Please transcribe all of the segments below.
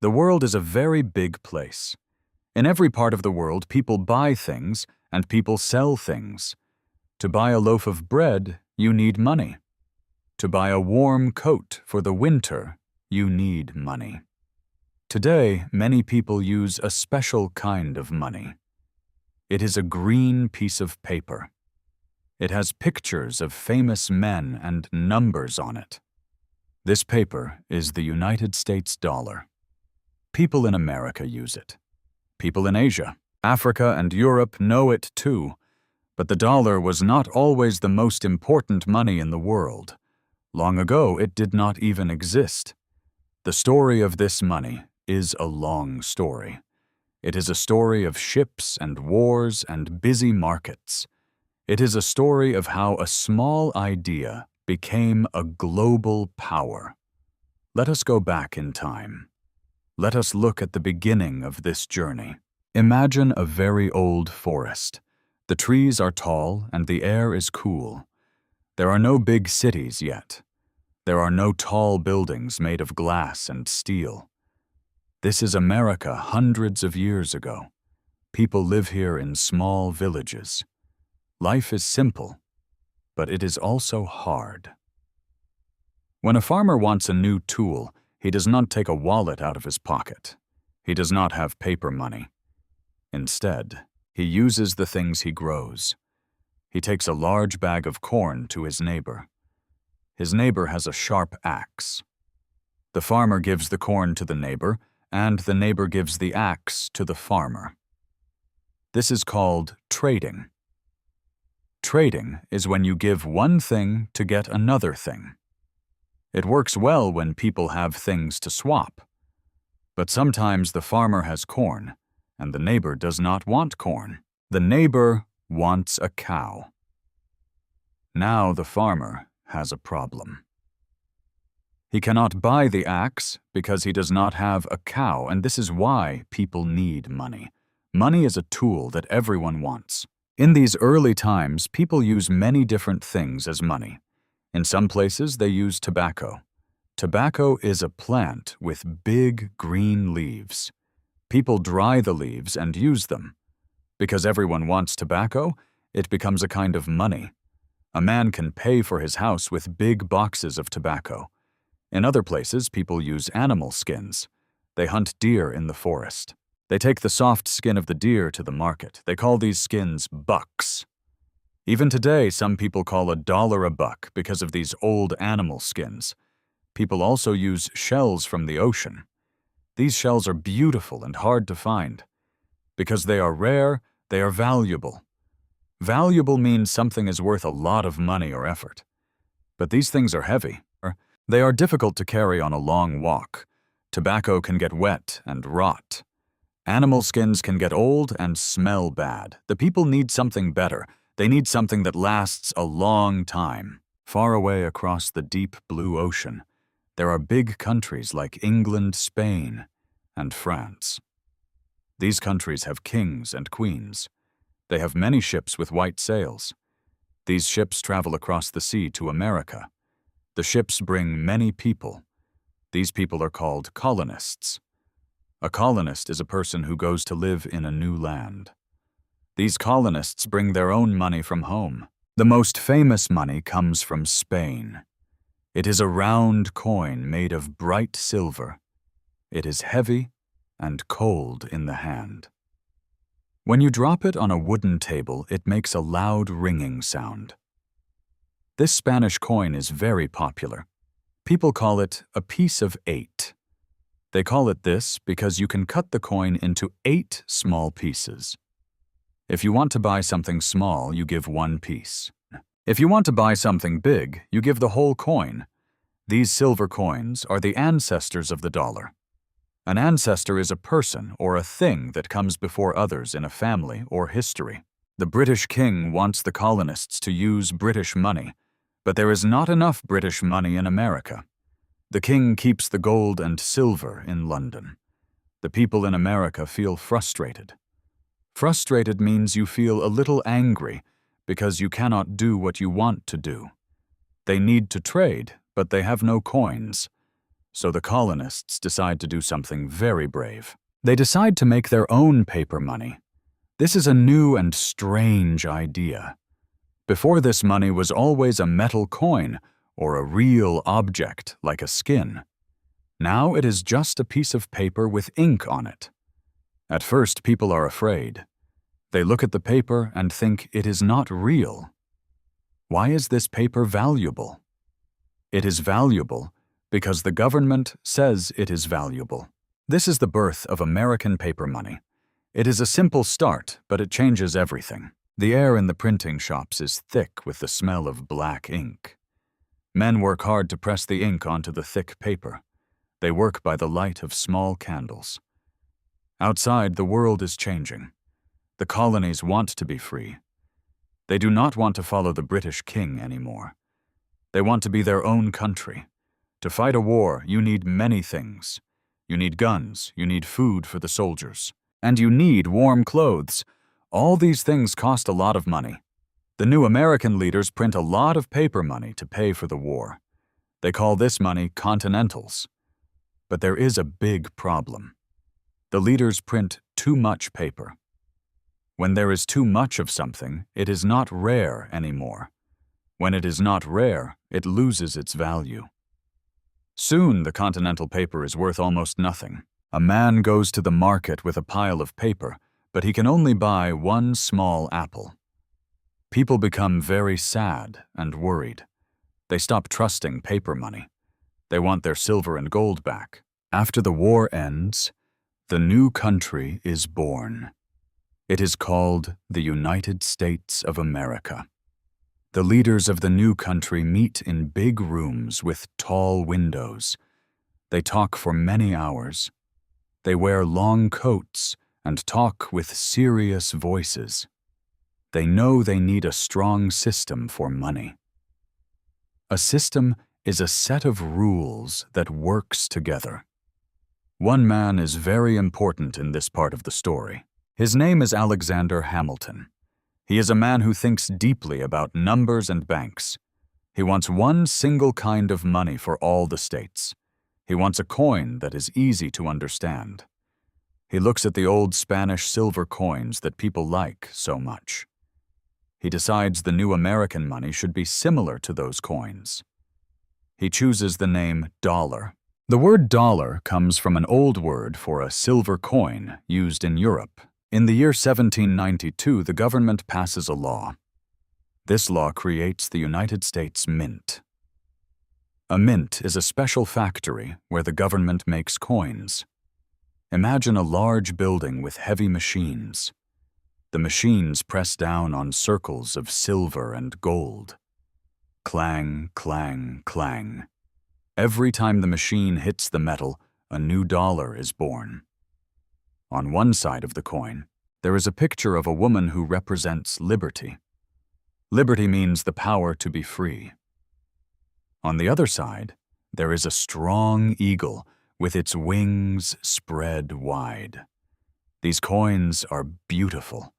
The world is a very big place. In every part of the world, people buy things and people sell things. To buy a loaf of bread, you need money. To buy a warm coat for the winter, you need money. Today, many people use a special kind of money. It is a green piece of paper. It has pictures of famous men and numbers on it. This paper is the United States dollar. People in America use it. People in Asia, Africa, and Europe know it too, but the dollar was not always the most important money in the world. Long ago, it did not even exist. The story of this money is a long story. It is a story of ships and wars and busy markets. It is a story of how a small idea became a global power. Let us go back in time. Let us look at the beginning of this journey. Imagine a very old forest. The trees are tall and the air is cool. There are no big cities yet. There are no tall buildings made of glass and steel. This is America hundreds of years ago. People live here in small villages. Life is simple, but it is also hard. When a farmer wants a new tool, he does not take a wallet out of his pocket. He does not have paper money. Instead, he uses the things he grows. He takes a large bag of corn to his neighbor. His neighbor has a sharp axe. The farmer gives the corn to the neighbor, and the neighbor gives the axe to the farmer. This is called trading. Trading is when you give one thing to get another thing. It works well when people have things to swap. But sometimes the farmer has corn, and the neighbor does not want corn. The neighbor wants a cow. Now the farmer has a problem. He cannot buy the axe because he does not have a cow, and this is why people need money. Money is a tool that everyone wants. In these early times, people use many different things as money. In some places, they use tobacco. Tobacco is a plant with big green leaves. People dry the leaves and use them. Because everyone wants tobacco, it becomes a kind of money. A man can pay for his house with big boxes of tobacco. In other places, people use animal skins. They hunt deer in the forest. They take the soft skin of the deer to the market. They call these skins bucks. Even today, some people call $1 a buck because of these old animal skins. People also use shells from the ocean. These shells are beautiful and hard to find. Because they are rare, they are valuable. Valuable means something is worth a lot of money or effort. But these things are heavy. They are difficult to carry on a long walk. Tobacco can get wet and rot. Animal skins can get old and smell bad. The people need something better. They need something that lasts a long time. Far away across the deep blue ocean, there are big countries like England, Spain, and France. These countries have kings and queens. They have many ships with white sails. These ships travel across the sea to America. The ships bring many people. These people are called colonists. A colonist is a person who goes to live in a new land. These colonists bring their own money from home. The most famous money comes from Spain. It is a round coin made of bright silver. It is heavy and cold in the hand. When you drop it on a wooden table, it makes a loud ringing sound. This Spanish coin is very popular. People call it a piece of 8. They call it this because you can cut the coin into 8 small pieces. If you want to buy something small, you give 1 piece. If you want to buy something big, you give the whole coin. These silver coins are the ancestors of the dollar. An ancestor is a person or a thing that comes before others in a family or history. The British king wants the colonists to use British money, but there is not enough British money in America. The king keeps the gold and silver in London. The people in America feel frustrated. Frustrated means you feel a little angry because you cannot do what you want to do. They need to trade, but they have no coins. So the colonists decide to do something very brave. They decide to make their own paper money. This is a new and strange idea. Before, this money was always a metal coin or a real object like a skin. Now it is just a piece of paper with ink on it. At first, people are afraid. They look at the paper and think it is not real. Why is this paper valuable? It is valuable because the government says it is valuable. This is the birth of American paper money. It is a simple start, but it changes everything. The air in the printing shops is thick with the smell of black ink. Men work hard to press the ink onto the thick paper. They work by the light of small candles. Outside, the world is changing. The colonies want to be free. They do not want to follow the British king anymore. They want to be their own country. To fight a war, you need many things. You need guns, you need food for the soldiers, and you need warm clothes. All these things cost a lot of money. The new American leaders print a lot of paper money to pay for the war. They call this money continentals. But there is a big problem. The leaders print too much paper. When there is too much of something, it is not rare anymore. When it is not rare, it loses its value. Soon, the continental paper is worth almost nothing. A man goes to the market with a pile of paper, but he can only buy one small apple. People become very sad and worried. They stop trusting paper money. They want their silver and gold back. After the war ends, the new country is born. It is called the United States of America. The leaders of the new country meet in big rooms with tall windows. They talk for many hours. They wear long coats and talk with serious voices. They know they need a strong system for money. A system is a set of rules that works together. One man is very important in this part of the story. His name is Alexander Hamilton. He is a man who thinks deeply about numbers and banks. He wants one single kind of money for all the states. He wants a coin that is easy to understand. He looks at the old Spanish silver coins that people like so much. He decides the new American money should be similar to those coins. He chooses the name dollar. The word dollar comes from an old word for a silver coin used in Europe. In the year 1792, the government passes a law. This law creates the United States Mint. A mint is a special factory where the government makes coins. Imagine a large building with heavy machines. The machines press down on circles of silver and gold. Clang, clang, clang. Every time the machine hits the metal, a new dollar is born. On one side of the coin, there is a picture of a woman who represents liberty. Liberty means the power to be free. On the other side, there is a strong eagle with its wings spread wide. These coins are beautiful.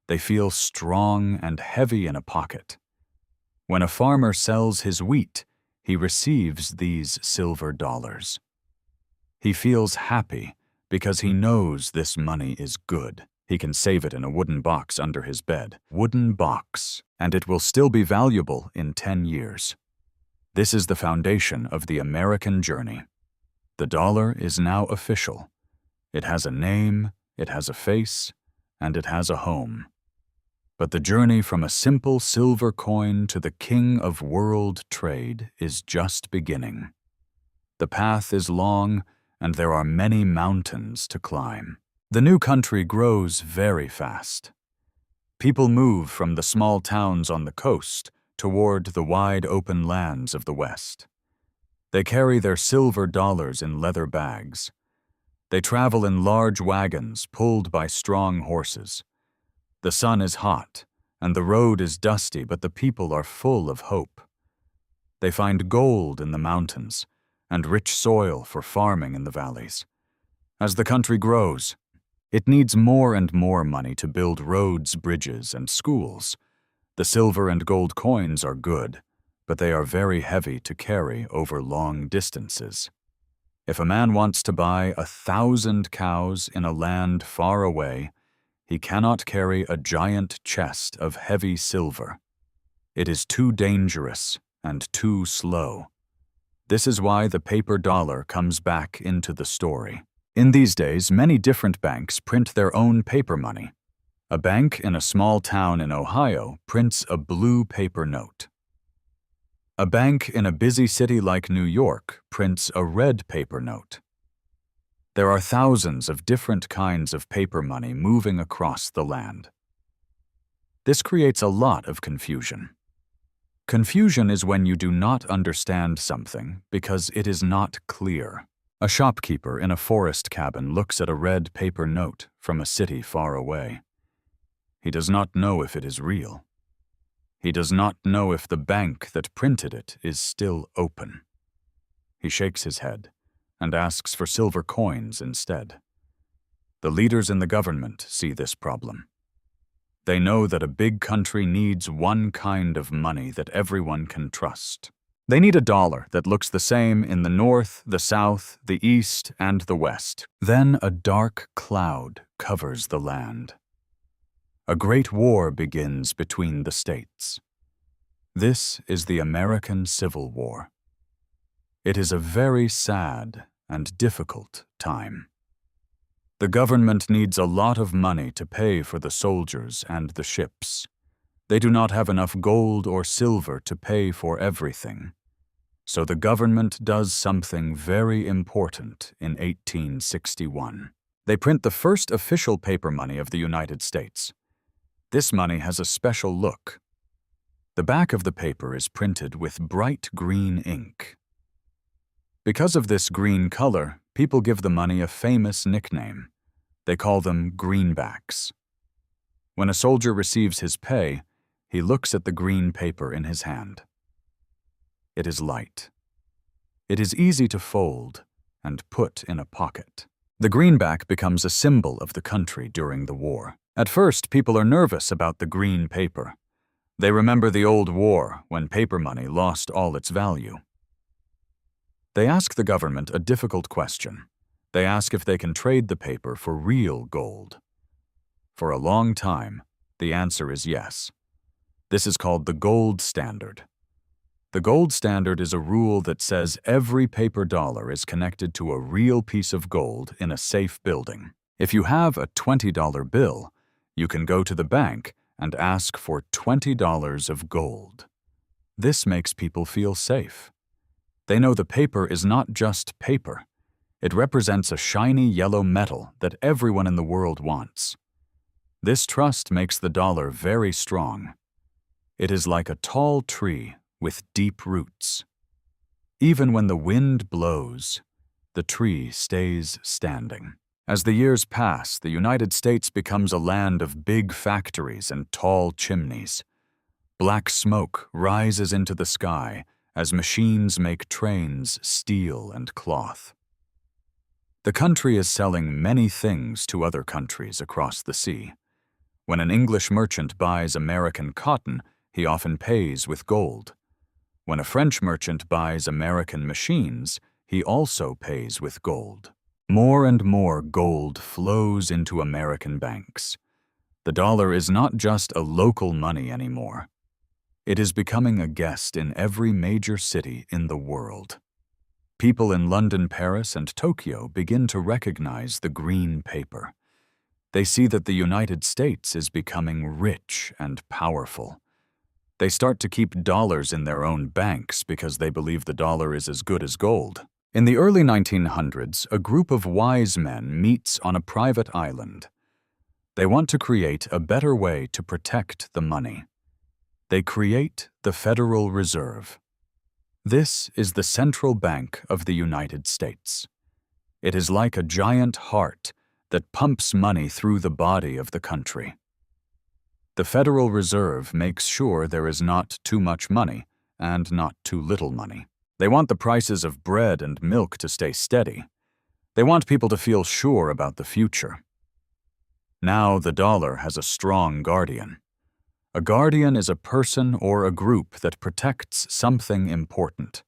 They feel strong and heavy in a pocket. When a farmer sells his wheat, he receives these silver dollars. He feels happy because he knows this money is good. He can save it in a wooden box under his bed. Wooden box, and it will still be valuable in 10 years. This is the foundation of the American journey. The dollar is now official. It has a name, it has a face, and it has a home. But the journey from a simple silver coin to the king of world trade is just beginning. The path is long, and there are many mountains to climb. The new country grows very fast. People move from the small towns on the coast toward the wide open lands of the West. They carry their silver dollars in leather bags. They travel in large wagons pulled by strong horses. The sun is hot, and the road is dusty, but the people are full of hope. They find gold in the mountains and rich soil for farming in the valleys. As the country grows, it needs more and more money to build roads, bridges, and schools. The silver and gold coins are good, but they are very heavy to carry over long distances. If a man wants to buy 1,000 cows in a land far away, he cannot carry a giant chest of heavy silver. It is too dangerous and too slow. This is why the paper dollar comes back into the story. In these days, many different banks print their own paper money. A bank in a small town in Ohio prints a blue paper note. A bank in a busy city like New York prints a red paper note. There are thousands of different kinds of paper money moving across the land. This creates a lot of confusion. Confusion is when you do not understand something because it is not clear. A shopkeeper in a forest cabin looks at a red paper note from a city far away. He does not know if it is real. He does not know if the bank that printed it is still open. He shakes his head and asks for silver coins instead. The leaders in the government see this problem. They know that a big country needs one kind of money that everyone can trust. They need a dollar that looks the same in the north, the south, the east, and the west. Then a dark cloud covers the land. A great war begins between the states. This is the American Civil War. It is a very sad and difficult time. The government needs a lot of money to pay for the soldiers and the ships. They do not have enough gold or silver to pay for everything. So the government does something very important in 1861. They print the first official paper money of the United States. This money has a special look. The back of the paper is printed with bright green ink. Because of this green color, people give the money a famous nickname. They call them greenbacks. When a soldier receives his pay, he looks at the green paper in his hand. It is light. It is easy to fold and put in a pocket. The greenback becomes a symbol of the country during the war. At first, people are nervous about the green paper. They remember the old war when paper money lost all its value. They ask the government a difficult question. They ask if they can trade the paper for real gold. For a long time, the answer is yes. This is called the gold standard. The gold standard is a rule that says every paper dollar is connected to a real piece of gold in a safe building. If you have a $20 bill, you can go to the bank and ask for $20 of gold. This makes people feel safe. They know the paper is not just paper. It represents a shiny yellow metal that everyone in the world wants. This trust makes the dollar very strong. It is like a tall tree with deep roots. Even when the wind blows, the tree stays standing. As the years pass, the United States becomes a land of big factories and tall chimneys. Black smoke rises into the sky as machines make trains, steel, and cloth. The country is selling many things to other countries across the sea. When an English merchant buys American cotton, he often pays with gold. When a French merchant buys American machines, he also pays with gold. More and more gold flows into American banks. The dollar is not just a local money anymore. It is becoming a guest in every major city in the world. People in London, Paris, and Tokyo begin to recognize the green paper. They see that the United States is becoming rich and powerful. They start to keep dollars in their own banks because they believe the dollar is as good as gold. In the early 1900s, a group of wise men meets on a private island. They want to create a better way to protect the money. They create the Federal Reserve. This is the central bank of the United States. It is like a giant heart that pumps money through the body of the country. The Federal Reserve makes sure there is not too much money and not too little money. They want the prices of bread and milk to stay steady. They want people to feel sure about the future. Now the dollar has a strong guardian. A guardian is a person or a group that protects something important.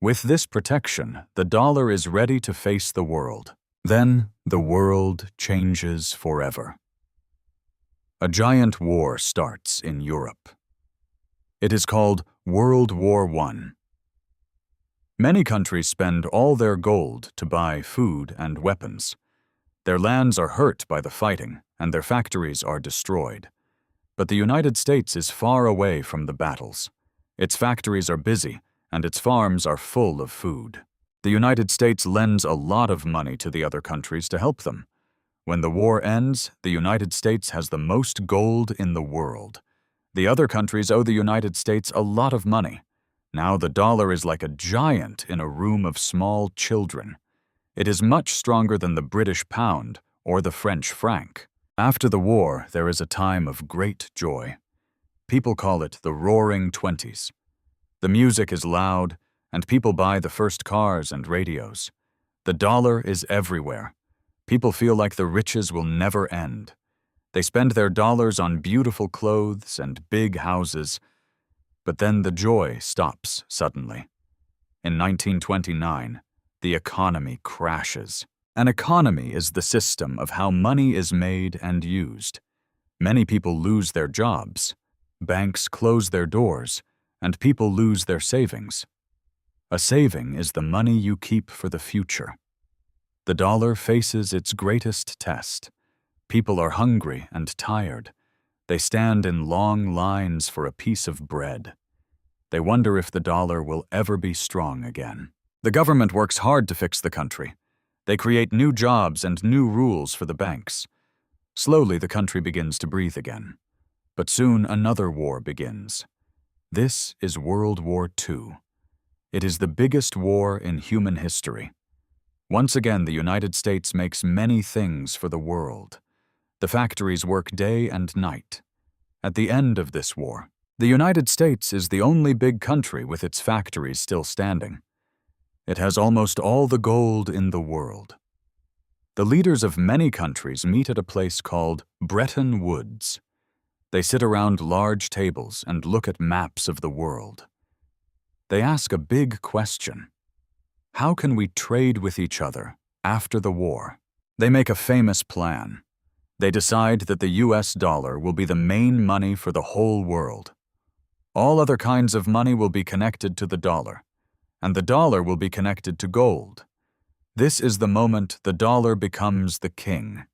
With this protection, the dollar is ready to face the world. Then, the world changes forever. A giant war starts in Europe. It is called World War I. Many countries spend all their gold to buy food and weapons. Their lands are hurt by the fighting, and their factories are destroyed. But the United States is far away from the battles. Its factories are busy, and its farms are full of food. The United States lends a lot of money to the other countries to help them. When the war ends, the United States has the most gold in the world. The other countries owe the United States a lot of money. Now the dollar is like a giant in a room of small children. It is much stronger than the British pound or the French franc. After the war, there is a time of great joy. People call it the Roaring Twenties. The music is loud, and people buy the first cars and radios. The dollar is everywhere. People feel like the riches will never end. They spend their dollars on beautiful clothes and big houses, but then the joy stops suddenly. In 1929, the economy crashes. An economy is the system of how money is made and used. Many people lose their jobs. Banks close their doors, and people lose their savings. A saving is the money you keep for the future. The dollar faces its greatest test. People are hungry and tired. They stand in long lines for a piece of bread. They wonder if the dollar will ever be strong again. The government works hard to fix the country. They create new jobs and new rules for the banks. Slowly, the country begins to breathe again. But soon another war begins. This is World War II. It is the biggest war in human history. Once again, the United States makes many things for the world. The factories work day and night. At the end of this war, the United States is the only big country with its factories still standing. It has almost all the gold in the world. The leaders of many countries meet at a place called Bretton Woods. They sit around large tables and look at maps of the world. They ask a big question. How can we trade with each other after the war? They make a famous plan. They decide that the US dollar will be the main money for the whole world. All other kinds of money will be connected to the dollar, and the dollar will be connected to gold. This is the moment the dollar becomes the king.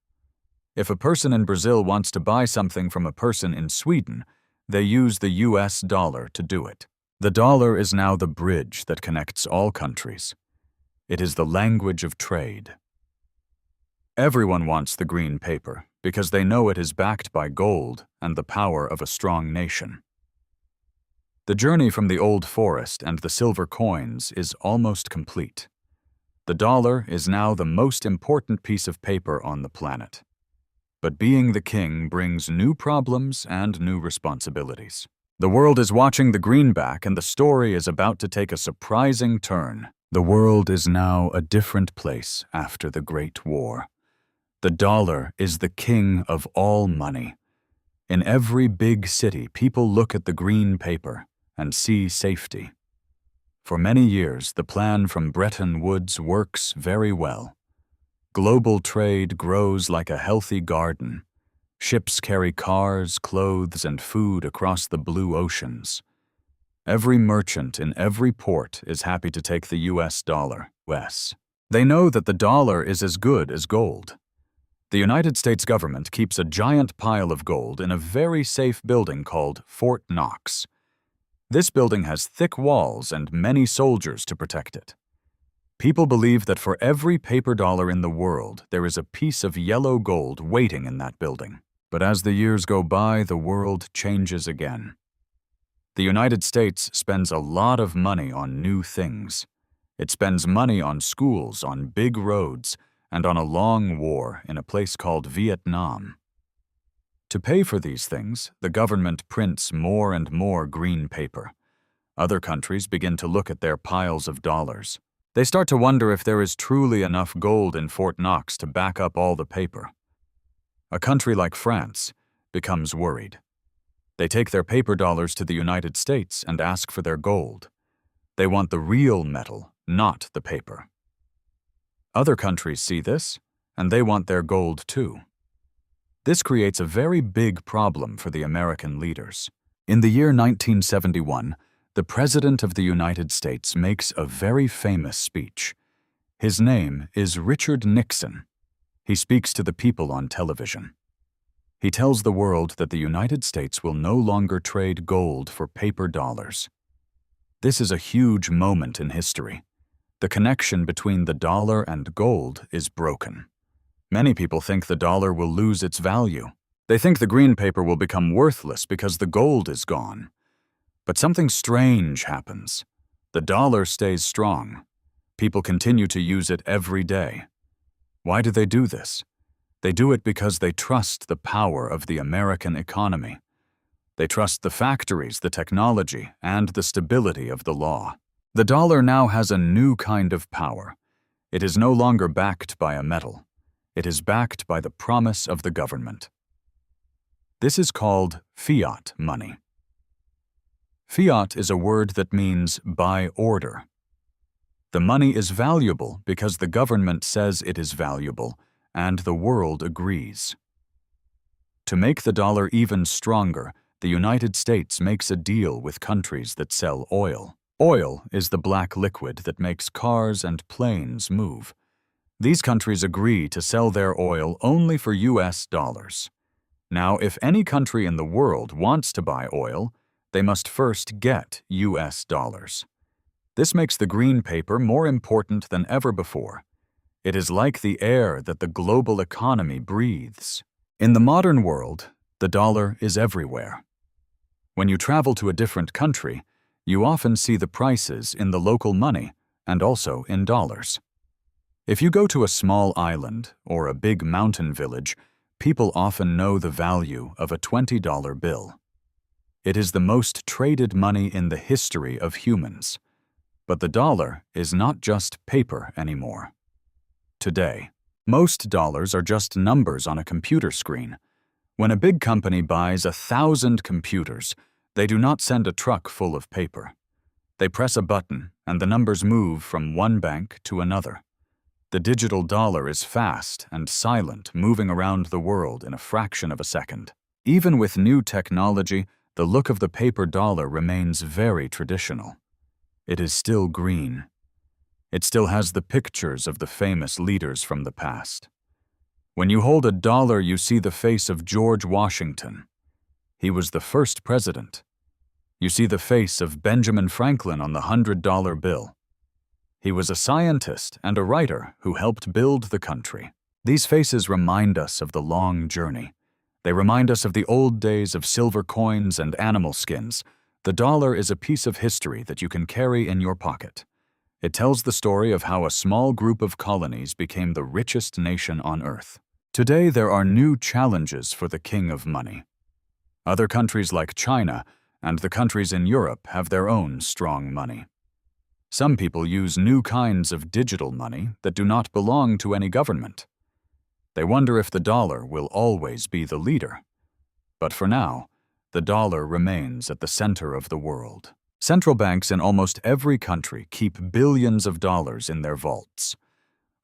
If a person in Brazil wants to buy something from a person in Sweden, they use the US dollar to do it. The dollar is now the bridge that connects all countries. It is the language of trade. Everyone wants the green paper because they know it is backed by gold and the power of a strong nation. The journey from the old forest and the silver coins is almost complete. The dollar is now the most important piece of paper on the planet. But being the king brings new problems and new responsibilities. The world is watching the Greenback, and the story is about to take a surprising turn. The world is now a different place after the Great War. The dollar is the king of all money. In every big city, people look at the green paper and see safety. For many years, the plan from Bretton Woods works very well. Global trade grows like a healthy garden. Ships carry cars, clothes, and food across the blue oceans. Every merchant in every port is happy to take the US dollar. They know that the dollar is as good as gold. The United States government keeps a giant pile of gold in a very safe building called Fort Knox. This building has thick walls and many soldiers to protect it. People believe that for every paper dollar in the world, there is a piece of yellow gold waiting in that building. But as the years go by, the world changes again. The United States spends a lot of money on new things. It spends money on schools, on big roads, and on a long war in a place called Vietnam. To pay for these things, the government prints more and more green paper. Other countries begin to look at their piles of dollars. They start to wonder if there is truly enough gold in Fort Knox to back up all the paper. A country like France becomes worried. They take their paper dollars to the United States and ask for their gold. They want the real metal, not the paper. Other countries see this, and they want their gold too. This creates a very big problem for the American leaders. In the year 1971, the President of the United States makes a very famous speech. His name is Richard Nixon. He speaks to the people on television. He tells the world that the United States will no longer trade gold for paper dollars. This is a huge moment in history. The connection between the dollar and gold is broken. Many people think the dollar will lose its value. They think the green paper will become worthless because the gold is gone. But something strange happens. The dollar stays strong. People continue to use it every day. Why do they do this? They do it because they trust the power of the American economy. They trust the factories, the technology, and the stability of the law. The dollar now has a new kind of power. It is no longer backed by a metal. It is backed by the promise of the government. This is called fiat money. Fiat is a word that means by order. The money is valuable because the government says it is valuable, and the world agrees. To make the dollar even stronger, the United States makes a deal with countries that sell oil. Oil is the black liquid that makes cars and planes move. These countries agree to sell their oil only for US dollars. Now, if any country in the world wants to buy oil, they must first get US dollars. This makes the green paper more important than ever before. It is like the air that the global economy breathes. In the modern world, the dollar is everywhere. When you travel to a different country, you often see the prices in the local money and also in dollars. If you go to a small island or a big mountain village, people often know the value of a $20 bill. It is the most traded money in the history of humans. But the dollar is not just paper anymore. Today, most dollars are just numbers on a computer screen. When a big company buys 1,000 computers, they do not send a truck full of paper. They press a button and the numbers move from one bank to another. The digital dollar is fast and silent, moving around the world in a fraction of a second. Even with new technology, the look of the paper dollar remains very traditional. It is still green. It still has the pictures of the famous leaders from the past. When you hold a dollar, you see the face of George Washington. He was the first president. You see the face of Benjamin Franklin on the $100 bill. He was a scientist and a writer who helped build the country. These faces remind us of the long journey. They remind us of the old days of silver coins and animal skins. The dollar is a piece of history that you can carry in your pocket. It tells the story of how a small group of colonies became the richest nation on earth. Today, there are new challenges for the king of money. Other countries like China and the countries in Europe have their own strong money. Some people use new kinds of digital money that do not belong to any government. They wonder if the dollar will always be the leader. But for now, the dollar remains at the center of the world. Central banks in almost every country keep billions of dollars in their vaults.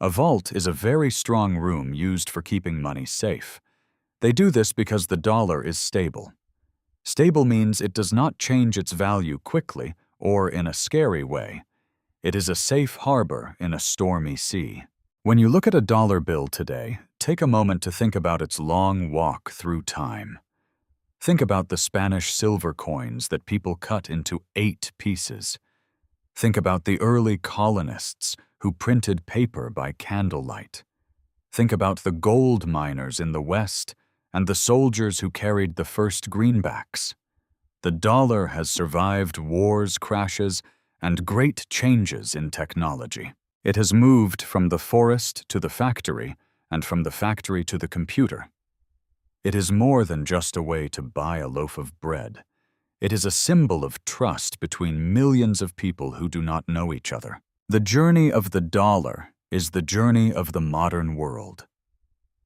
A vault is a very strong room used for keeping money safe. They do this because the dollar is stable. Stable means it does not change its value quickly or in a scary way. It is a safe harbor in a stormy sea. When you look at a dollar bill today, take a moment to think about its long walk through time. Think about the Spanish silver coins that people cut into 8 pieces. Think about the early colonists who printed paper by candlelight. Think about the gold miners in the West and the soldiers who carried the first greenbacks. The dollar has survived wars, crashes, and great changes in technology. It has moved from the forest to the factory and from the factory to the computer. It is more than just a way to buy a loaf of bread. It is a symbol of trust between millions of people who do not know each other. The journey of the dollar is the journey of the modern world.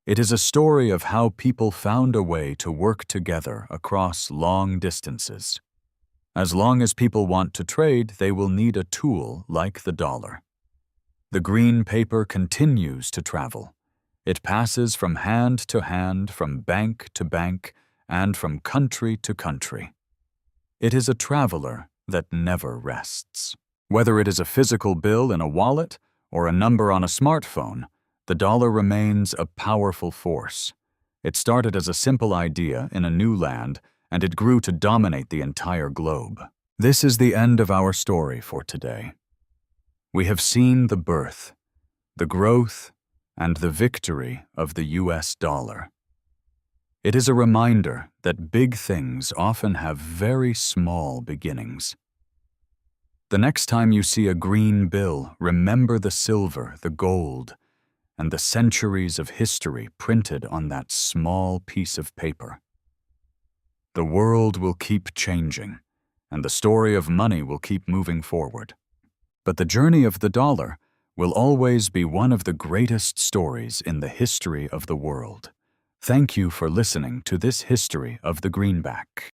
It is a story of how people found a way to work together across long distances. As long as people want to trade, they will need a tool like the dollar. The green paper continues to travel. It passes from hand to hand, from bank to bank, and from country to country. It is a traveler that never rests. Whether it is a physical bill in a wallet or a number on a smartphone, the dollar remains a powerful force. It started as a simple idea in a new land, and it grew to dominate the entire globe. This is the end of our story for today. We have seen the birth, the growth, and the victory of the US dollar. It is a reminder that big things often have very small beginnings. The next time you see a green bill, remember the silver, the gold, and the centuries of history printed on that small piece of paper. The world will keep changing, and the story of money will keep moving forward. But the journey of the dollar will always be one of the greatest stories in the history of the world. Thank you for listening to this history of the Greenback.